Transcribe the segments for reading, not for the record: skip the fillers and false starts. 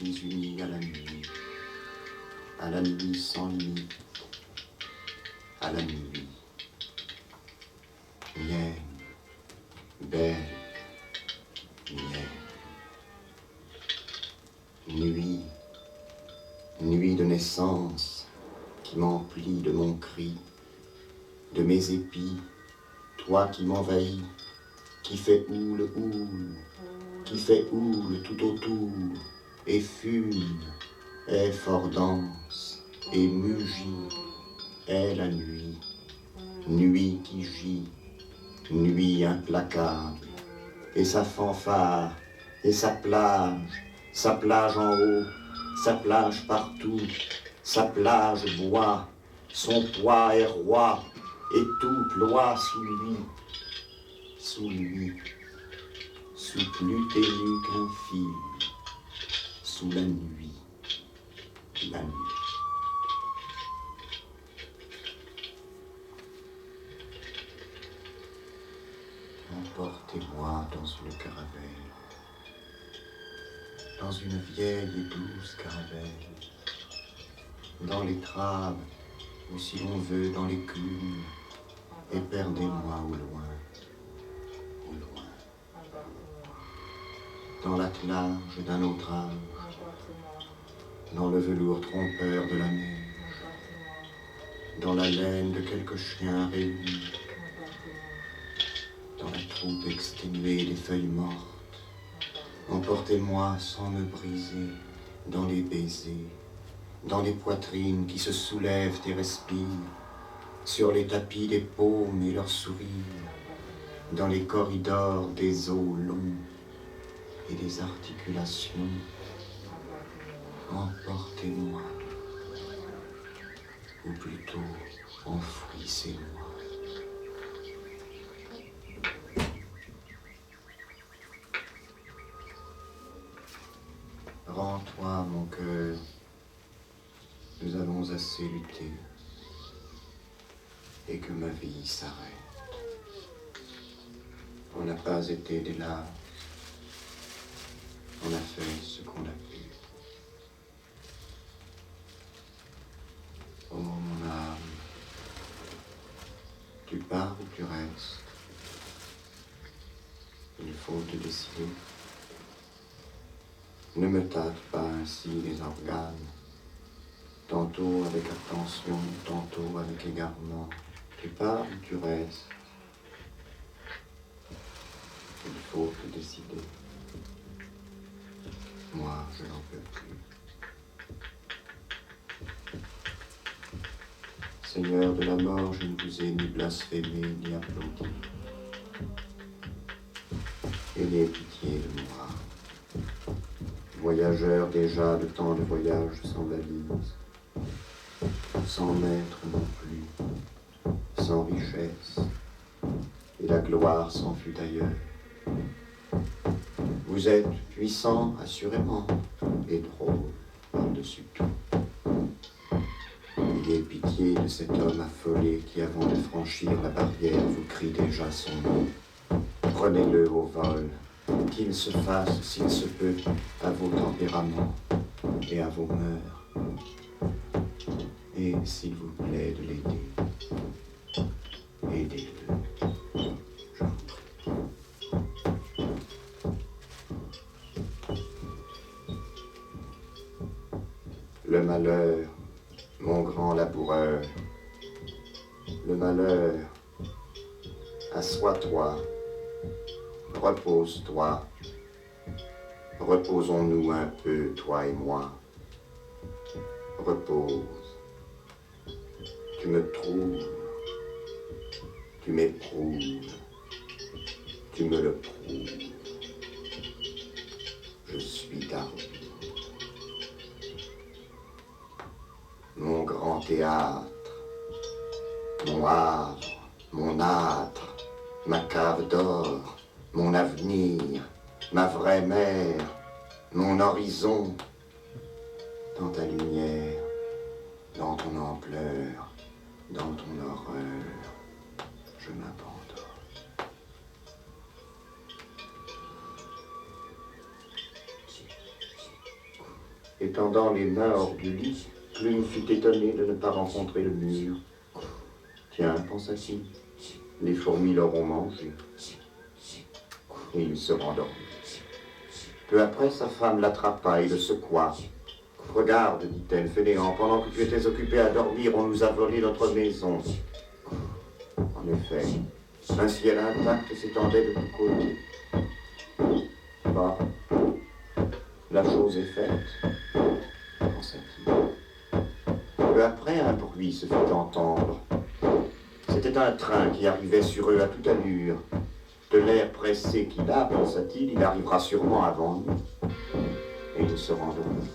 suis uni à la nuit sans limite, à la nuit. Mienne, belle, mienne. Nuit, nuit de naissance qui m'emplit de mon cri, de mes épis, toi qui m'envahis, qui fait houle, qui fait houle tout autour, et fume, est fort dense, et mugit, est la nuit, nuit qui gît, nuit implacable, et sa fanfare, et sa plage en haut, sa plage partout, sa plage bois, son poids est roi, et tout ploie sous lui, sous plus ténu qu'un fil, sous la nuit, la nuit. Emportez-moi dans une caravelle, dans une vieille et douce caravelle, dans l'étrave, ou si l'on veut dans l'écume, et perdez-moi au loin, dans l'attelage d'un autre âge, dans le velours trompeur de la mer, dans la laine de quelques chiens réunis, dans la troupe exténuée des feuilles mortes. Emportez-moi sans me briser dans les baisers, dans les poitrines qui se soulèvent et respirent, sur les tapis des paumes et leurs sourires, dans les corridors des os longs et des articulations. Emportez-moi, ou plutôt enfouissez-moi. Rends-toi, mon cœur, nous avons assez lutté, et que ma vie s'arrête. On n'a pas été des lâches, on a fait ce qu'on a pu. Oh mon âme, tu pars ou tu restes? Il faut te décider. Ne me tâte pas ainsi les organes, tantôt avec attention, tantôt avec égarement. Tu pars ou tu restes? Il faut te décider. Moi, je n'en peux plus. Seigneur de la mort, je ne vous ai ni blasphémé, ni applaudi. Ayez pitié de moi. Voyageur déjà de tant de voyages sans valise, sans maître non plus, sans richesse, et la gloire s'en fut ailleurs. Vous êtes puissant, assurément, et drôle par-dessus tout. Ayez pitié de cet homme affolé qui, avant de franchir la barrière, vous crie déjà son nom. Prenez-le au vol, qu'il se fasse, s'il se peut, à vos tempéraments et à vos mœurs. Et s'il vous plaît de l'aider, aidez-le, je vous prie. Le malheur, mon grand laboureur, le malheur, assois-toi, repose-toi, reposons-nous un peu, toi et moi. Repose. Tu me trouves, tu m'éprouves, tu me le prouves. Je suis ta ruine. Mon grand théâtre, mon havre, mon âtre, ma cave d'or, mon avenir, ma vraie mère, mon horizon, dans ta lumière, dans ton ampleur, dans ton horreur, je m'abandonne. Étendant les mains hors du lit, Plume fut étonné de ne pas rencontrer le mur. Tiens, pensa-t-il, les fourmis l'auront mangé. Et il se rendormit. Peu après, sa femme l'attrapa et le secoua. Regarde, dit-elle, fainéant, pendant que tu étais occupé à dormir, on nous a volé notre maison. En effet, un ciel intact s'étendait de tous côtés. Bah, la chose est faite, pensa-t-il. Peu après, un bruit se fit entendre. C'était un train qui arrivait sur eux à toute allure. De l'air pressé qu'il a, pensa-t-il, il arrivera sûrement avant nous. Et il se rendormit.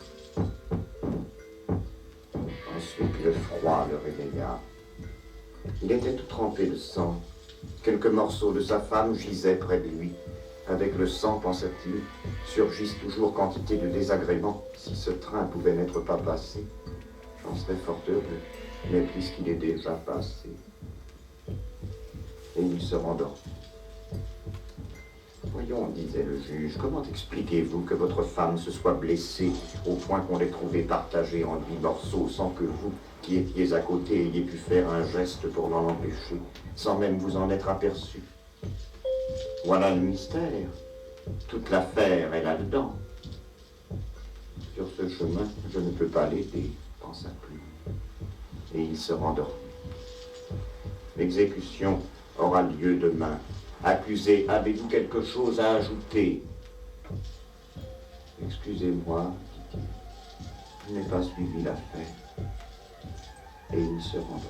Ensuite, le froid le réveilla. Il était tout trempé de sang. Quelques morceaux de sa femme gisaient près de lui. Avec le sang, pensa-t-il, surgissent toujours quantité de désagréments. Si ce train pouvait n'être pas passé, j'en serais fort heureux. Mais puisqu'il est déjà passé... Et il se rendormit. Voyons, disait le juge, comment expliquez-vous que votre femme se soit blessée au point qu'on l'ait trouvée partagée en 8 morceaux sans que vous, qui étiez à côté, ayez pu faire un geste pour l'en empêcher, sans même vous en être aperçu? Voilà le mystère. Toute l'affaire est là-dedans. Sur ce chemin, je ne peux pas l'aider, pensa Plume. Et il se rendormit. L'exécution aura lieu demain. Accusé, avez-vous quelque chose à ajouter? Excusez-moi, dit-il, je n'ai pas suivi l'affaire. Et il se rendormit.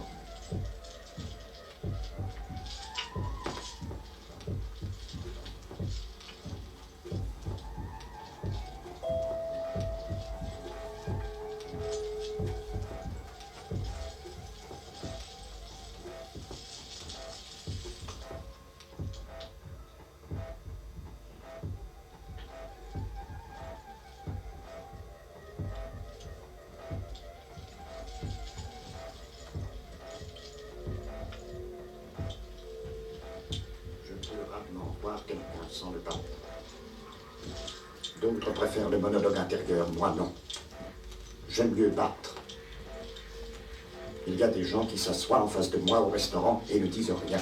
Voir quelqu'un sans le battre. D'autres préfèrent le monologue intérieur, moi non. J'aime mieux battre. Il y a des gens qui s'assoient en face de moi au restaurant et ne disent rien.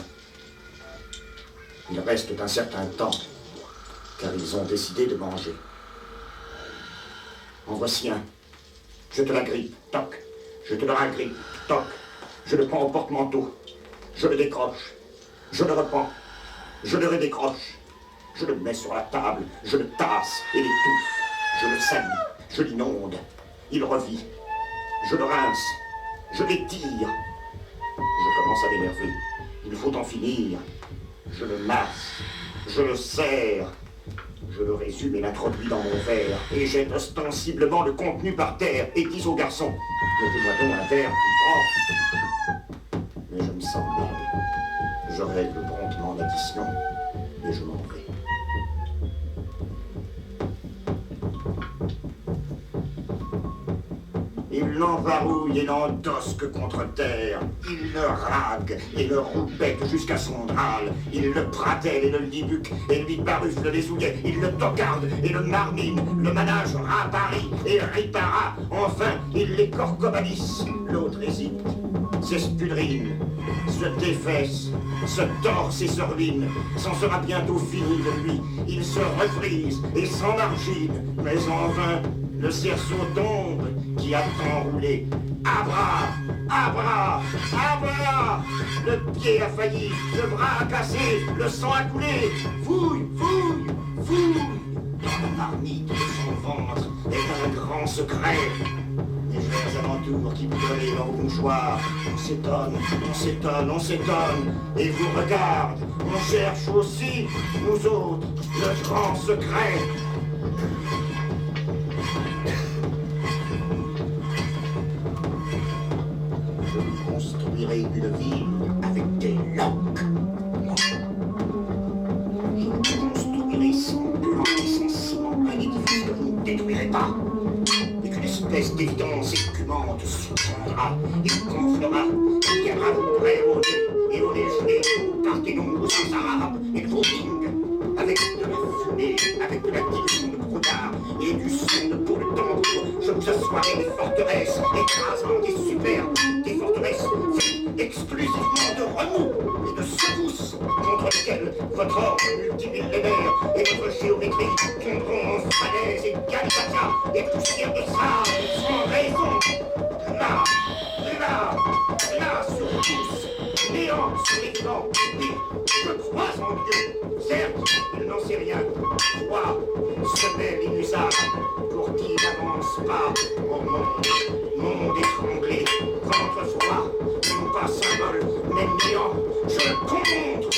Ils restent un certain temps, car ils ont décidé de manger. En voici un. Je te l'agrippe, toc. Je te le ragrippe, toc. Je le prends au porte-manteau. Je le décroche. Je le reprends. Je le redécroche, je le mets sur la table, je le tasse et l'étouffe, je le salis, je l'inonde, il revit, je le rince, je l'étire, je commence à l'énerver, il faut en finir, je le masse, je le serre, je le résume et l'introduis dans mon verre, et jette ostensiblement le contenu par terre, et dis au garçon, mettez-moi donc un verre plus grand. Mais je me sens mal. Je règle promptement l'addition et je m'en vais. Il l'envarouille et l'endosque contre terre. Il le rague et le roupette jusqu'à son drâle. Il le pratelle et le libuque et lui barufle les ouillets. Il le tocarde et le marmine. Le manage Paris et ripara. Enfin, il les corcobalisse. L'autre hésite, s'espudrine, se défesse, se torse et se ruine. C'en sera bientôt fini de lui. Il se reprise et s'enmargine. Mais en vain, le cerceau tombe qui a tant roulé. Abra, abra, abra. Le pied a failli, le bras a cassé, le sang a coulé. Fouille, fouille, fouille. Dans la marmite de son ventre est un grand secret. Les verres alentours qui brûlent dans vos mouchoirs. On s'étonne, on s'étonne, on s'étonne. Et vous regarde, on cherche aussi, nous autres, le grand secret. Je vous construirai une ville avec des loques. Je vous construirai sans plan et sans ciment un édifice que vous ne détruirez pas. Espèce d'évidence écumante surprendra et gonflera, il viendra vous près au nez et au déjeuner, partez donc aux arabes et vos bing. avec de la fumée, avec de la dilution de brouillard et du son de peau de tambour. Je vous assoirai des forteresses, écrasant des superbes, des forteresses faites exclusivement de remous et de secousses, contre lesquelles votre ordre multimillénaire et votre géométrie tomberont en falaise et galibatia et poussière de sable sans raison. Là, là, là sur tous, néant sur les vents, oui, je crois en Dieu. Certes, il n'en sait rien. Toi, semelle inusable, pour qui n'avance pas au monde étranglé, ventre froid, non pas symbole, mais néant. Je contre,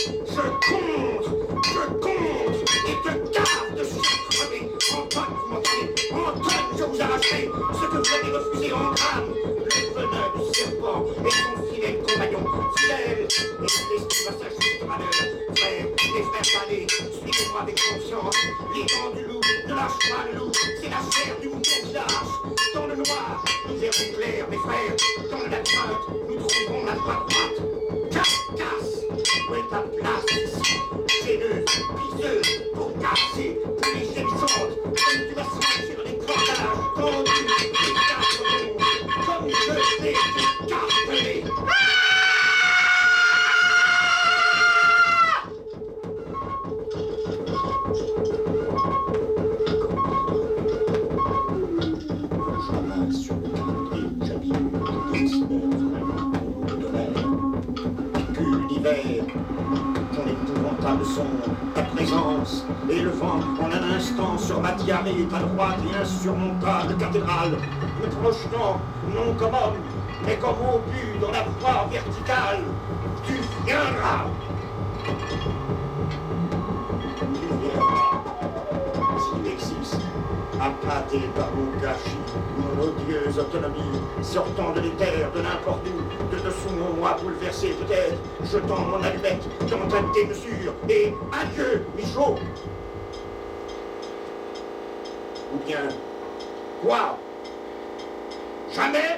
et te garde de crever. Antoine, vous m'entendez? Antoine, je vous arracherai ce que vous avez refusé en crâne. Le venin du serpent et son fidèle compagnon, fidèle, et l'esprit va sa juste valeur. Frères, les frères palais, suivez-moi avec confiance. Les dents du loup ne lâchent pas le loup, c'est la chair du mouton qui lâche. Dans le noir, nous verrons clair, mes frères. Dans le labyrinthe, nous trouverons la voie droite. Casse, où est ta place ici? Géneuse, piseuse, pour casser, pour les gémissantes, comme tu vas sentir les cordages, quand tu t'écarteras, comme je vais t'écarteler. Sur le calendrier, j'habite de l'air, véhicule d'hiver, ton épouvantable son, ta présence, et le vent en un instant sur ma diarrhée, ta droite et insurmontable cathédrale, me projetant, non comme homme, mais comme obus dans la voie verticale, tu viendras. Tu viendras, s'il existe, appâté par mon gâchis, mon odieuse autonomie, sortant de l'éther, de n'importe où, de dessous mon moi bouleversé peut-être, jetant mon allumette dans ta démesure, et adieu, Michaud. Ou bien, quoi? Jamais?